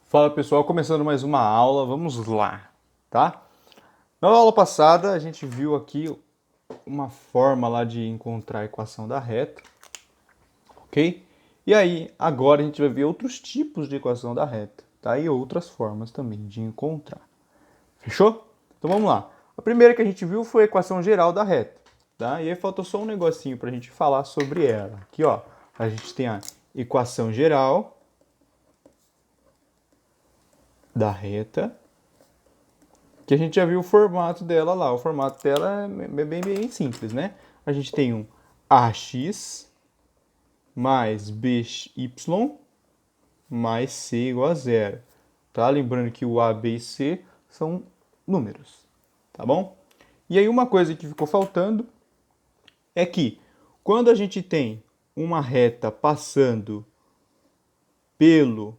Fala pessoal, começando mais uma aula, vamos lá, tá? Na aula passada a gente viu aqui uma forma lá de encontrar a equação da reta, ok? E aí, agora a gente vai ver outros tipos de equação da reta, tá? E outras formas também de encontrar. Fechou? Então vamos lá. A primeira que a gente viu foi a equação geral da reta, tá? E aí faltou só um negocinho para a gente falar sobre ela. Aqui, ó, a gente tem a equação geral da reta, que a gente já viu o formato dela lá. O formato dela é bem simples, né? A gente tem um AX mais BY mais C igual a zero. Tá? Lembrando que o A, B e C são números, tá bom? E aí uma coisa que ficou faltando é que quando a gente tem uma reta passando pelo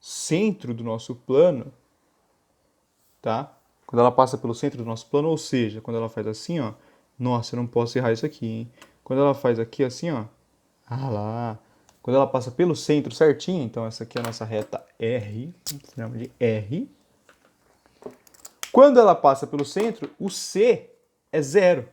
centro do nosso plano, tá? Quando ela passa pelo centro do nosso plano, ou seja, quando ela faz assim, ó, nossa, eu não posso errar isso aqui, hein? Quando ela faz aqui assim, ó, ah lá, quando ela passa pelo centro certinho, então essa aqui é a nossa reta R, chama de R. Quando ela passa pelo centro, o C é zero.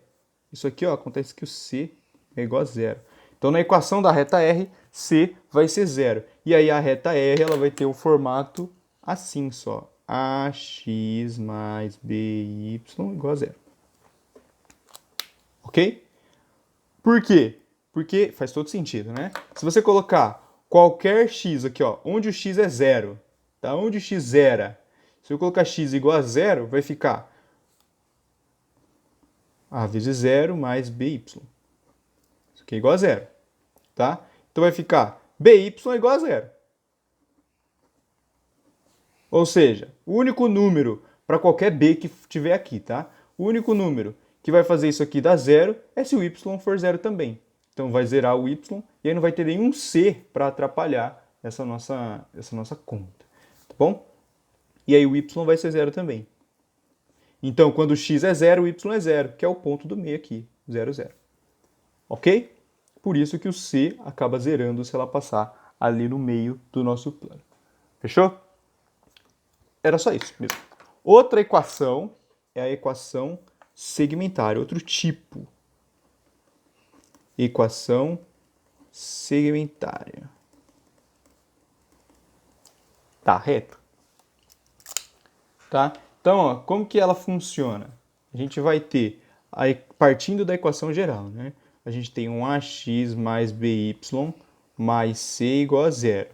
Isso aqui, ó, acontece que o C é igual a zero. Então, na equação da reta R, C vai ser zero. E aí a reta R ela vai ter o formato assim só. AX mais BY igual a zero. Ok? Por quê? Porque faz todo sentido, né? Se você colocar qualquer x aqui, ó, onde o x é zero, tá? Onde o x zera, se eu colocar x igual a zero, vai ficar a vezes zero mais by. Isso aqui é igual a zero, tá? Então vai ficar by igual a zero. Ou seja, o único número para qualquer b que tiver aqui, tá? O único número que vai fazer isso aqui dar zero é se o y for zero também. Então vai zerar o y e aí não vai ter nenhum c para atrapalhar essa nossa conta, tá bom? E aí o y vai ser zero também. Então quando o x é zero, o y é zero, que é o ponto do meio aqui, 0, 0. Ok? Por isso que o c acaba zerando se ela passar ali no meio do nosso plano. Fechou? Era só isso mesmo. Outra equação é a equação segmentária, outro tipo. Equação segmentária. Tá reto? Tá? Então, ó, como que ela funciona? A gente vai ter, partindo da equação geral, né? A gente tem um ax mais by mais c igual a zero.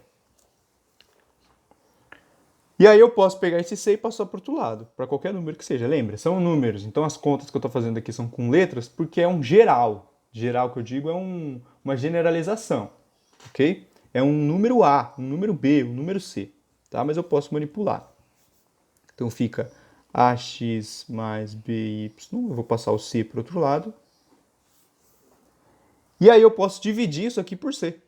E aí eu posso pegar esse C e passar para o outro lado, para qualquer número que seja. Lembra, são números. Então as contas que eu estou fazendo aqui são com letras porque é um geral. Geral que eu digo é uma generalização, ok? É um número A, um número B, um número C, tá? Mas eu posso manipular. Então fica AX mais BY, eu vou passar o C para o outro lado. E aí eu posso dividir isso aqui por C.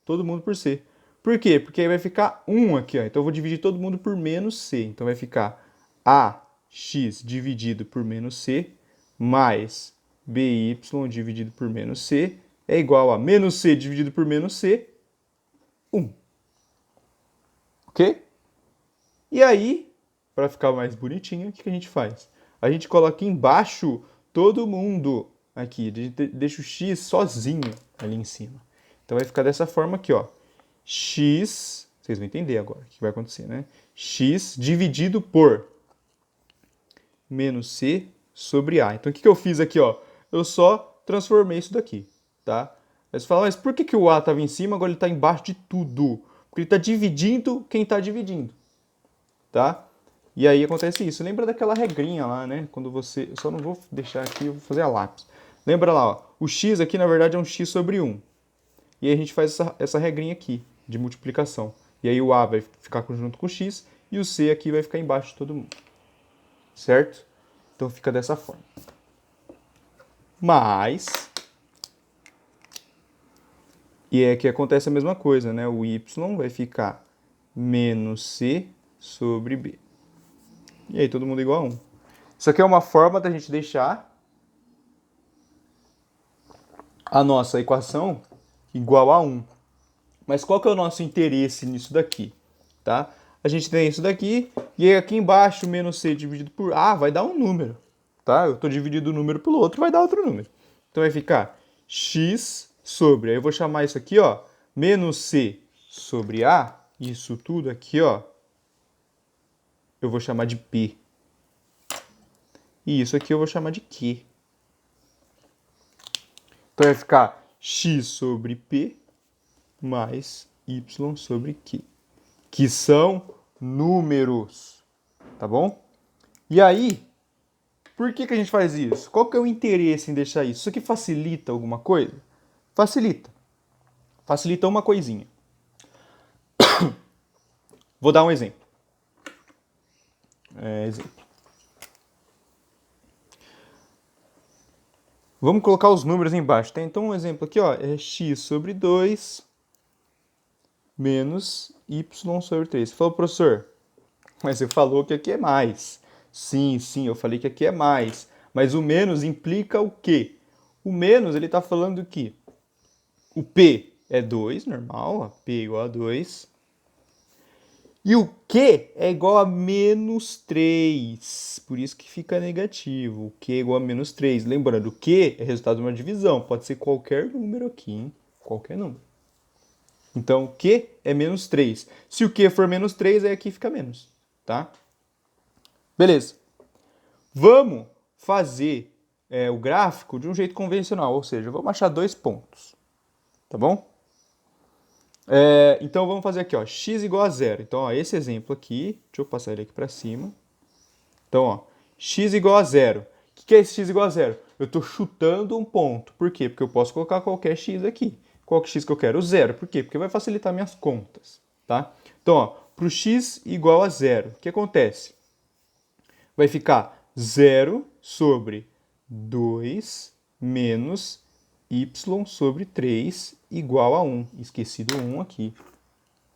Todo mundo por C. Por quê? Porque aí vai ficar 1 aqui, ó. Então eu vou dividir todo mundo por menos C. Então vai ficar AX dividido por menos C mais BY dividido por menos C é igual a menos C dividido por menos C, 1. Ok? E aí, para ficar mais bonitinho, o que a gente faz? A gente coloca embaixo todo mundo aqui. A gente deixa o X sozinho ali em cima. Então vai ficar dessa forma aqui, ó. X, vocês vão entender agora o que vai acontecer, né? X dividido por menos C sobre A. Então o que eu fiz aqui, ó? Eu só transformei isso daqui, tá? Aí você fala, mas por que o A estava em cima, agora ele está embaixo de tudo? Porque ele está dividindo quem está dividindo, tá? E aí acontece isso. Lembra daquela regrinha lá, né? Quando você... Eu só não vou deixar aqui, eu vou fazer a lápis. Lembra lá, ó. O x aqui, na verdade, é um x sobre 1. E aí a gente faz essa regrinha aqui, de multiplicação. E aí o A vai ficar junto com o X e o C aqui vai ficar embaixo de todo mundo. Certo? Então fica dessa forma. Mas... E é que acontece a mesma coisa, né? O Y vai ficar menos C sobre B. E aí todo mundo igual a 1. Isso aqui é uma forma da gente deixar a nossa equação igual a 1. Mas qual que é o nosso interesse nisso daqui? Tá? a gente tem isso daqui, e aí aqui embaixo, menos c dividido por a, vai dar um número, tá? Eu estou dividindo o número pelo outro, vai dar outro número. Então vai ficar x sobre, aí eu vou chamar isso aqui, ó, menos c sobre a, isso tudo aqui, ó, eu vou chamar de p. E isso aqui eu vou chamar de q. Então vai ficar x sobre p mais y sobre q, que são números, tá bom? E aí, por que a gente faz isso? Qual que é o interesse em deixar isso? Isso aqui facilita alguma coisa? Facilita. Facilita uma coisinha. Vou dar um exemplo. Vamos colocar os números embaixo, tá? Então um exemplo aqui, ó, é x sobre 2 menos y sobre 3. Você falou, professor, mas você falou que aqui é mais. Sim, eu falei que aqui é mais. Mas o menos implica o quê? O menos, ele está falando que o P é 2, normal, ó, P igual a 2. E o Q é igual a menos 3. Por isso que fica negativo. O Q é igual a menos 3. Lembrando, o Q é resultado de uma divisão. Pode ser qualquer número aqui, hein? Qualquer número. Então, o Q é menos 3. Se o Q for menos 3, aí aqui fica menos, tá? Beleza. Vamos fazer o gráfico de um jeito convencional, ou seja, vamos achar dois pontos, tá bom? Então vamos fazer aqui, ó, x igual a 0. Então, ó, esse exemplo aqui, deixa eu passar ele aqui para cima. Então, ó, x igual a 0. O que é esse x igual a 0? Eu estou chutando um ponto. Por quê? Porque eu posso colocar qualquer x aqui. Qual que é o x que eu quero? O 0. Por quê? Porque vai facilitar minhas contas, tá? Então, ó, para o x igual a 0, o que acontece? Vai ficar 0 sobre 2 menos y sobre 3 igual a 1. Esqueci do 1 aqui.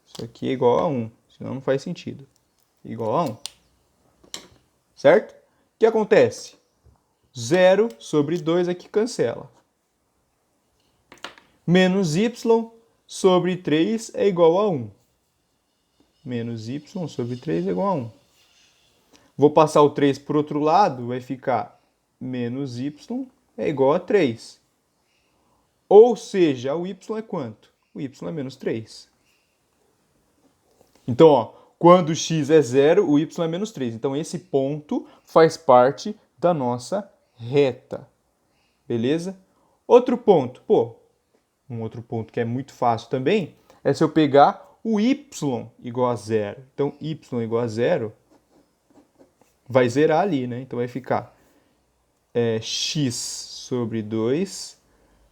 Isso aqui é igual a 1, senão não faz sentido. Igual a 1. Certo? O que acontece? 0 sobre 2 aqui cancela. Menos y sobre 3 é igual a 1. Menos y sobre 3 é igual a 1. Vou passar o 3 para o outro lado, vai ficar menos y é igual a 3. Ou seja, o y é quanto? O y é menos 3. Então, ó, quando x é 0, o y é menos 3. Então, esse ponto faz parte da nossa reta. Beleza? Outro ponto. Pô, um outro ponto que é muito fácil também é se eu pegar o y igual a 0. Então, y igual a 0 vai zerar ali, né? Então, vai ficar x sobre 2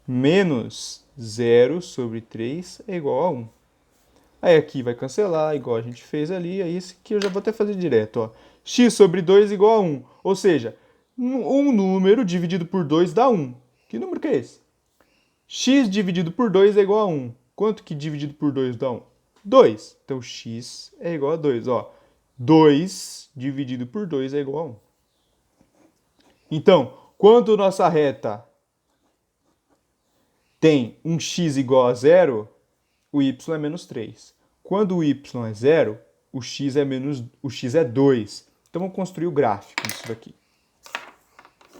menos 0 sobre 3 é igual a 1. Aí aqui vai cancelar, igual a gente fez ali. Aí esse aqui eu já vou até fazer direto, ó. X sobre 2 igual a 1. Ou seja, um número dividido por 2 dá 1. Que número que é esse? X dividido por 2 é igual a 1. Quanto que dividido por 2 dá 1? 2. Então, x é igual a 2, ó. 2 dividido por 2 é igual a 1. Então, quando nossa reta tem um x igual a 0, o y é menos 3. Quando o y é 0, o x é 2. Então, vamos construir o gráfico disso daqui.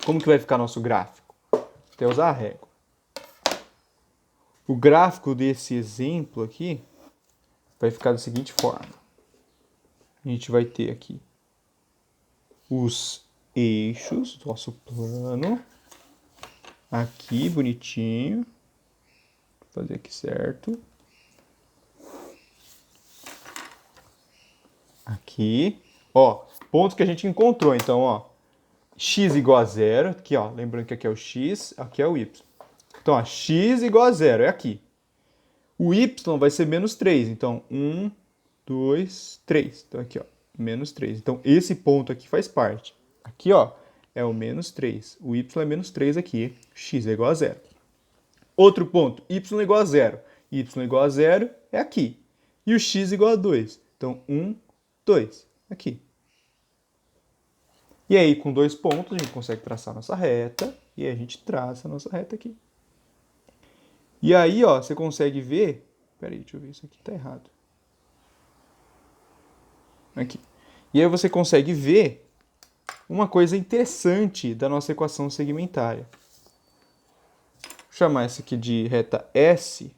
Como que vai ficar nosso gráfico? Até usar a régua. O gráfico desse exemplo aqui vai ficar da seguinte forma. A gente vai ter aqui os eixos do nosso plano. Aqui, bonitinho. Vou fazer aqui certo. Aqui. Ó, pontos que a gente encontrou. Então, ó, x igual a 0. Aqui, ó, lembrando que aqui é o x, aqui é o y. Então, ó, x igual a 0, é aqui. O y vai ser menos 3. Então, 1, 2, 3. Então, aqui, ó, menos 3. Então, esse ponto aqui faz parte. Aqui, ó, é o menos 3. O y é menos 3 aqui. X é igual a 0. Outro ponto, y é igual a 0. Y é igual a 0 é aqui. E o x é igual a 2. Então, 1, 2. Aqui. E aí, com 2 pontos, a gente consegue traçar nossa reta. E aí a gente traça a nossa reta aqui. E aí, ó, você consegue ver... Peraí, deixa eu ver, isso aqui tá errado. Aqui. E aí você consegue ver uma coisa interessante da nossa equação segmentária. Vou chamar essa aqui de reta S,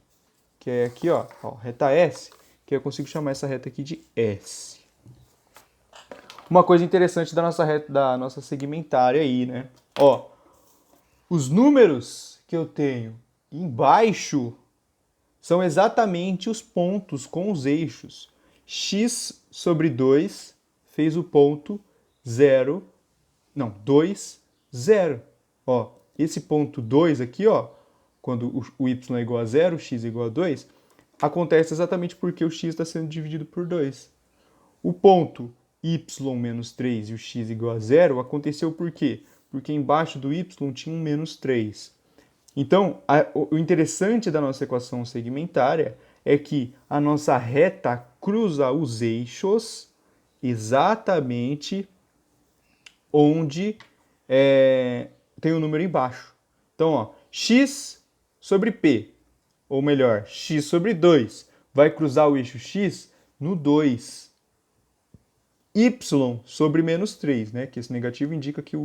que é aqui, ó, reta S, que eu consigo chamar essa reta aqui de S. Uma coisa interessante da nossa reta, da nossa segmentária aí, né? Ó, os números que eu tenho embaixo são exatamente os pontos com os eixos. X sobre 2 fez o ponto 0, não, 2, 0. Ó, esse ponto 2 aqui, ó, quando o y é igual a 0, o x é igual a 2, acontece exatamente porque o x está sendo dividido por 2. O ponto y menos 3 e o x igual a 0 aconteceu por quê? Porque embaixo do y tinha um menos 3. Então, o interessante da nossa equação segmentária é que a nossa reta cruza os eixos exatamente onde tem o número embaixo. Então, ó, x sobre p, ou melhor, x sobre 2, vai cruzar o eixo x no 2. Y sobre menos 3, né? Que esse negativo indica que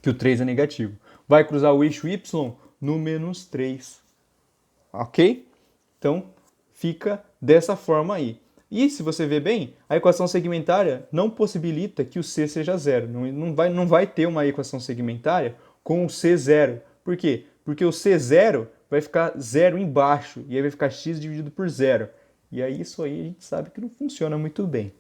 que o 3 é negativo. Vai cruzar o eixo y no menos 3. Ok? Então, fica dessa forma aí. E se você ver bem, a equação segmentária não possibilita que o c seja zero. Não vai ter uma equação segmentária com o c zero. Por quê? Porque o c zero vai ficar zero embaixo, e aí vai ficar x dividido por zero. E aí isso aí a gente sabe que não funciona muito bem.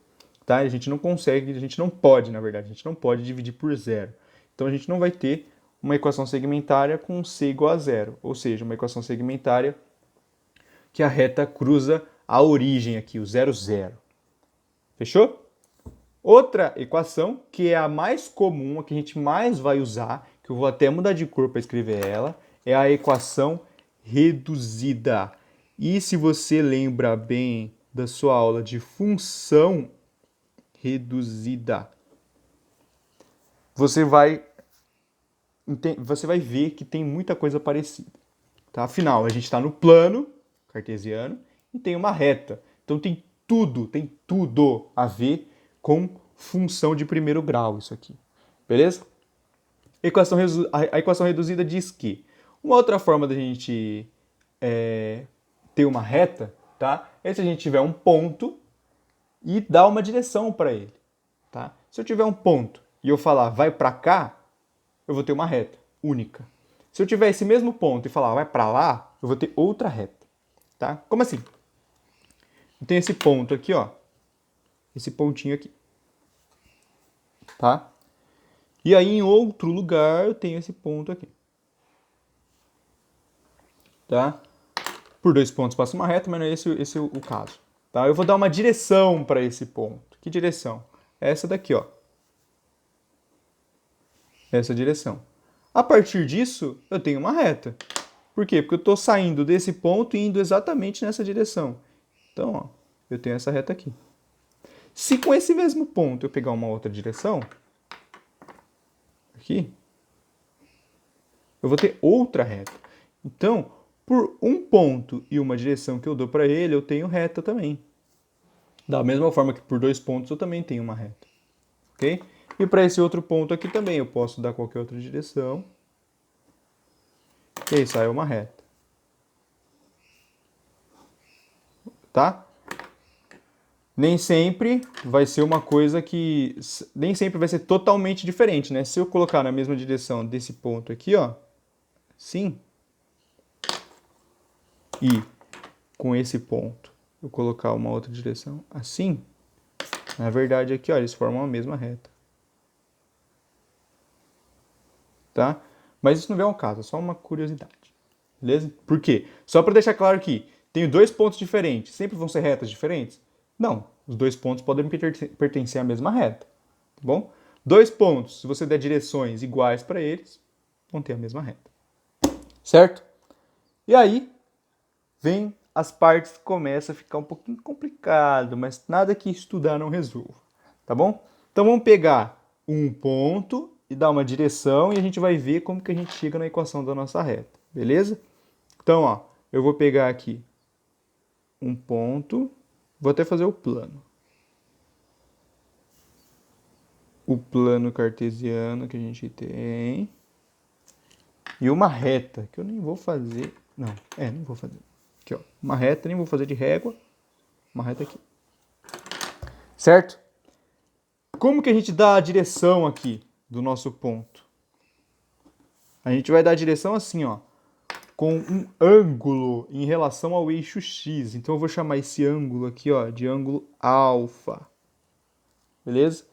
Tá? A gente não consegue, a gente não pode, na verdade, a gente não pode dividir por zero. Então a gente não vai ter uma equação segmentária com c igual a zero, ou seja, uma equação segmentária que a reta cruza a origem aqui, o 0, 0. Fechou? Outra equação, que é a mais comum, a que a gente mais vai usar, que eu vou até mudar de cor para escrever ela, é a equação reduzida. E se você lembra bem da sua aula de função reduzida, você vai ver que tem muita coisa parecida. Tá? Afinal, a gente está no plano cartesiano e tem uma reta. Então tem tudo a ver com função de primeiro grau isso aqui. Beleza? A equação reduzida diz que uma outra forma da gente ter uma reta, tá? É se a gente tiver um ponto e dar uma direção para ele. Tá? Se eu tiver um ponto e eu falar vai para cá, eu vou ter uma reta única. Se eu tiver esse mesmo ponto e falar vai para lá, eu vou ter outra reta. Tá? Como assim? Eu tenho esse ponto aqui, ó. Esse pontinho aqui. Tá? E aí em outro lugar eu tenho esse ponto aqui. Tá? Por 2 pontos passa uma reta, mas não é esse o caso. Tá? Eu vou dar uma direção para esse ponto. Que direção? Essa daqui, ó. Essa direção. A partir disso, eu tenho uma reta. Por quê? Porque eu estou saindo desse ponto e indo exatamente nessa direção. Então, ó, eu tenho essa reta aqui. Se com esse mesmo ponto eu pegar uma outra direção, aqui, eu vou ter outra reta. Então, por um ponto e uma direção que eu dou para ele, eu tenho reta também. Da mesma forma que por 2 pontos eu também tenho uma reta. Ok? E para esse outro ponto aqui também eu posso dar qualquer outra direção. E aí sai uma reta. Tá? Nem sempre vai ser uma coisa que... Nem sempre vai ser totalmente diferente, né? Se eu colocar na mesma direção desse ponto aqui, ó. Assim. E com esse ponto eu colocar uma outra direção assim. Na verdade aqui, ó, eles formam a mesma reta. Tá? Mas isso não é um caso, é só uma curiosidade. Beleza? Por quê? Só para deixar claro que tenho 2 pontos diferentes, sempre vão ser retas diferentes? Não, os 2 pontos podem pertencer à mesma reta, tá bom? 2 pontos, se você der direções iguais para eles, vão ter a mesma reta. Certo? E aí, vem as partes que começam a ficar um pouquinho complicado, mas nada que estudar não resolva, tá bom? Então vamos pegar um ponto e dar uma direção e a gente vai ver como que a gente chega na equação da nossa reta, beleza? Então, ó, eu vou pegar aqui um ponto, vou até fazer o plano. o plano cartesiano que a gente tem. E uma reta, que eu nem vou fazer. Não vou fazer. Aqui, ó. Uma reta, nem vou fazer de régua. Uma reta aqui. Certo? Como que a gente dá a direção aqui do nosso ponto? A gente vai dar a direção assim, ó. Com um ângulo em relação ao eixo X. Então eu vou chamar esse ângulo aqui, ó, de ângulo alfa. Beleza?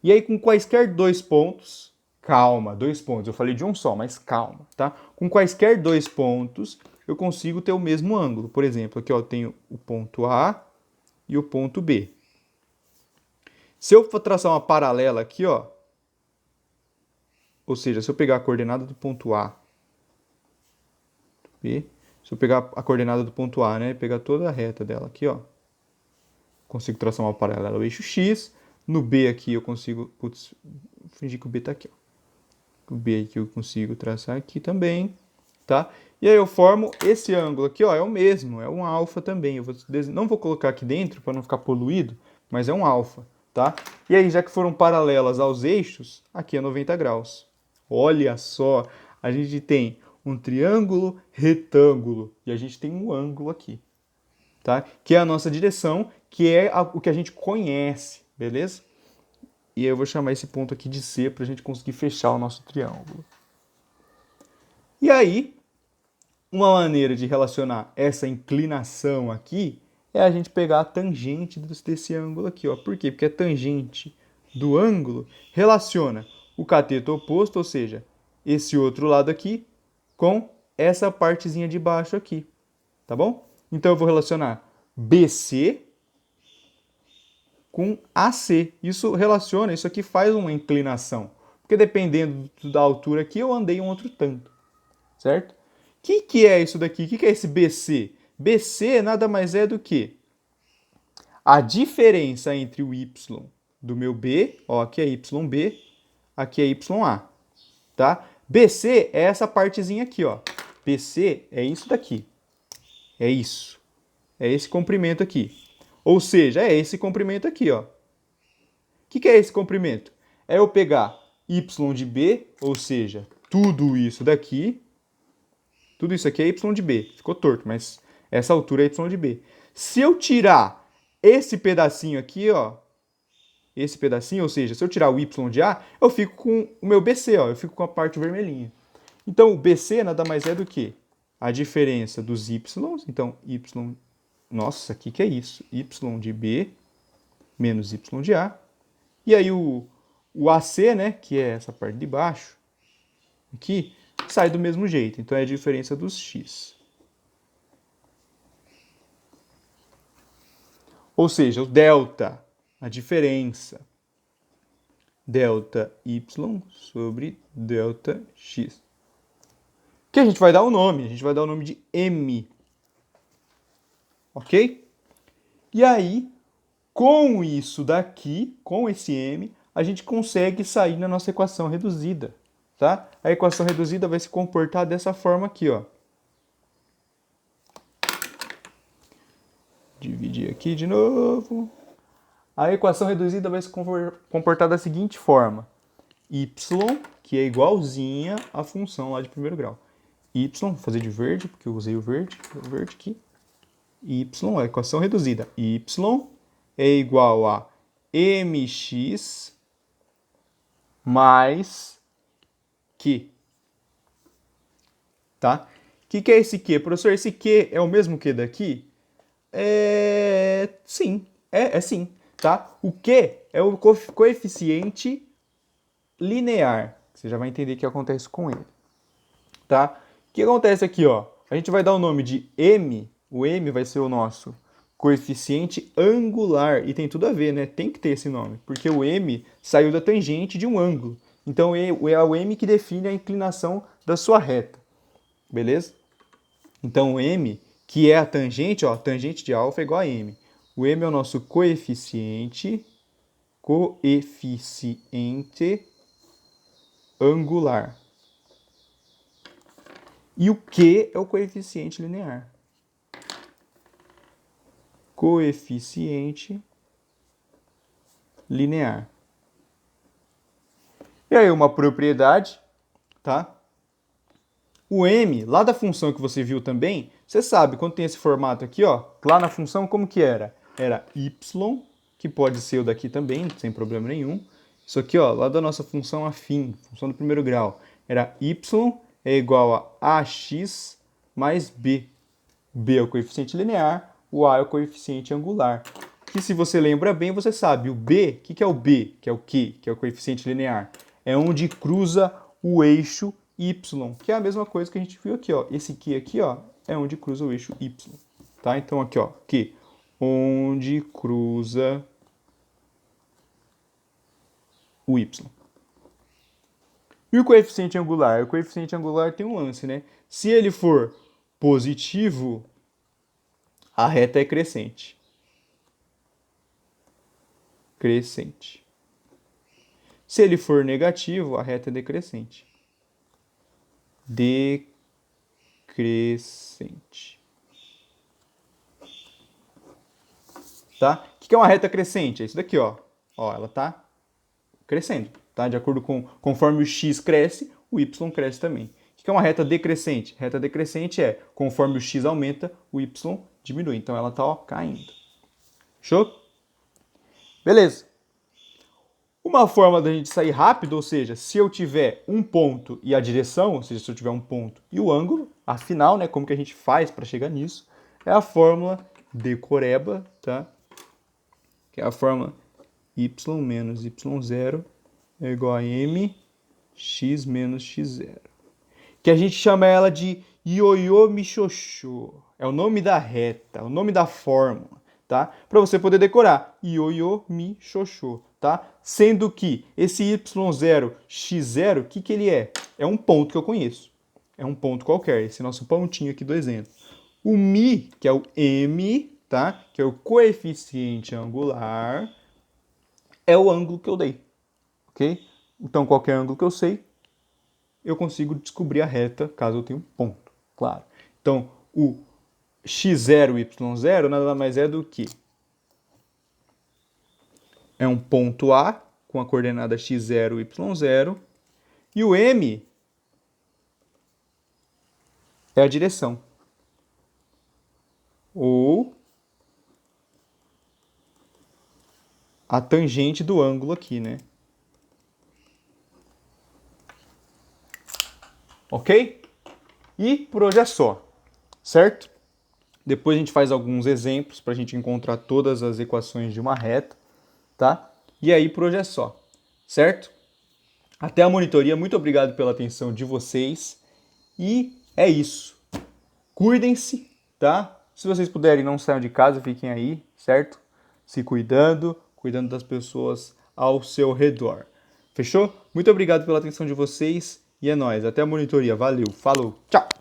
E aí com quaisquer dois pontos, calma, dois pontos, eu falei de um só, mas calma, tá? Com quaisquer dois pontos, eu consigo ter o mesmo ângulo. Por exemplo, aqui ó, eu tenho o ponto A e o ponto B. Se eu for traçar uma paralela aqui, ó, ou seja, se eu pegar a coordenada do ponto A, B, se eu pegar a coordenada do ponto A, né, pegar toda a reta dela aqui, ó, consigo traçar uma paralela ao eixo X. No B aqui eu consigo, putz, fingir que o B tá aqui, ó. O B aqui eu consigo traçar aqui também, tá? E aí eu formo esse ângulo aqui, ó, é o mesmo, é um alfa também. Eu não vou colocar aqui dentro para não ficar poluído, mas é um alfa, tá? E aí, já que foram paralelas aos eixos, aqui é 90 graus. Olha só, a gente tem um triângulo retângulo e a gente tem um ângulo aqui, tá? Que é a nossa direção, que é o que a gente conhece, beleza? E eu vou chamar esse ponto aqui de C para a gente conseguir fechar o nosso triângulo. E aí, uma maneira de relacionar essa inclinação aqui é a gente pegar a tangente desse ângulo aqui, ó. Por quê? Porque a tangente do ângulo relaciona o cateto oposto, ou seja, esse outro lado aqui, com essa partezinha de baixo aqui, tá bom? Então eu vou relacionar BC com AC. Isso relaciona, isso aqui faz uma inclinação. Porque dependendo da altura aqui, eu andei um outro tanto, certo? O que é isso daqui? O que é esse BC? BC nada mais é do que a diferença entre o Y do meu B, ó, aqui é YB, aqui é YA, tá? BC é essa partezinha aqui, ó. BC é isso daqui. É isso. É esse comprimento aqui. Ou seja, é esse comprimento aqui, ó. O que é esse comprimento? É eu pegar y de B, ou seja, tudo isso daqui, tudo isso aqui é y de B. Ficou torto, mas essa altura é y de B. Se eu tirar esse pedacinho aqui, ó, esse pedacinho, ou seja, se eu tirar o y de A, eu fico com o meu BC, ó, eu fico com a parte vermelhinha. Então, o BC nada mais é do que a diferença dos y, então y, nossa, o que é isso? Y de B menos y de A. E aí o AC, né, que é essa parte de baixo, aqui, sai do mesmo jeito. Então é a diferença dos x. Ou seja, o delta, a diferença. Delta y sobre delta x. Que a gente vai dar o nome. A gente vai dar o nome de m. Ok? E aí, com isso daqui, com esse m, a gente consegue sair na nossa equação reduzida, tá? A equação reduzida vai se comportar dessa forma aqui, ó. Dividir aqui de novo. A equação reduzida vai se comportar da seguinte forma. Y, que é igualzinha à função lá de primeiro grau. Y, vou fazer de verde, porque eu usei o verde aqui. Y, a equação reduzida. Y é igual a mx mais Q. Tá? O que é esse Q? Professor, esse Q é o mesmo Q daqui? Sim. Sim. Tá? O Q é o coeficiente linear. Você já vai entender o que acontece com ele. Tá? O que acontece aqui, ó? A gente vai dar o nome de M. O M vai ser o nosso coeficiente angular. E tem tudo a ver, né? Tem que ter esse nome. Porque o M saiu da tangente de um ângulo. Então é o M que define a inclinação da sua reta. Beleza? Então o M, que é a tangente, ó, tangente de alfa é igual a M. O M é o nosso coeficiente angular. E o Q é o coeficiente linear. Coeficiente linear. Primeiro aí uma propriedade, tá? O m, lá da função que você viu também, você sabe, quando tem esse formato aqui, ó, lá na função como que era? Era y, que pode ser o daqui também, sem problema nenhum. Isso aqui, ó, lá da nossa função afim, função do primeiro grau, era y é igual a ax mais b. B é o coeficiente linear, o a é o coeficiente angular. Que se você lembra bem, você sabe, o b, o que é o b? Que é o quê? Que é o coeficiente linear. É onde cruza o eixo y, que é a mesma coisa que a gente viu aqui, ó. Esse aqui, ó, é onde cruza o eixo y, tá? Então aqui, ó, que onde cruza o y. E o coeficiente angular? O coeficiente angular tem um lance, né? Se ele for positivo, a reta é crescente. Crescente. Se ele for negativo, a reta é decrescente. Decrescente. Tá? O que é uma reta crescente? É isso daqui, ó. Ó, ela tá crescendo, tá? De acordo com conforme o x cresce, o y cresce também. O que é uma reta decrescente? Reta decrescente é conforme o x aumenta, o y diminui. Então ela tá, ó, caindo. Show? Beleza. Uma forma da gente sair rápido, ou seja, se eu tiver um ponto e a direção, ou seja, se eu tiver um ponto e o ângulo, afinal, né, como que a gente faz para chegar nisso, é a fórmula decoreba, tá? Que é a fórmula y menos y0 é igual a mx menos x0. Que a gente chama ela de ioiô michôchô. É o nome da reta, é o nome da fórmula, tá? Para você poder decorar, ioiô michôchô, tá? Sendo que esse y0, x0, o que ele é? É um ponto que eu conheço. É um ponto qualquer, esse nosso pontinho aqui do exemplo. O mi, que é o m, tá? Que é o coeficiente angular, é o ângulo que eu dei, ok? Então, qualquer ângulo que eu sei, eu consigo descobrir a reta caso eu tenha um ponto, claro. Então, o x0 e y0 nada mais é do que é um ponto A com a coordenada x0 e y0 e o m é a direção. Ou a tangente do ângulo aqui, né? Ok? E por hoje é só, certo? Depois a gente faz alguns exemplos para a gente encontrar todas as equações de uma reta, tá? E aí por hoje é só, certo? Até a monitoria, muito obrigado pela atenção de vocês e é isso. Cuidem-se, tá? Se vocês puderem, não saiam de casa, fiquem aí, certo? Se cuidando, cuidando das pessoas ao seu redor. Fechou? Muito obrigado pela atenção de vocês e é nóis. Até a monitoria. Valeu, falou, tchau!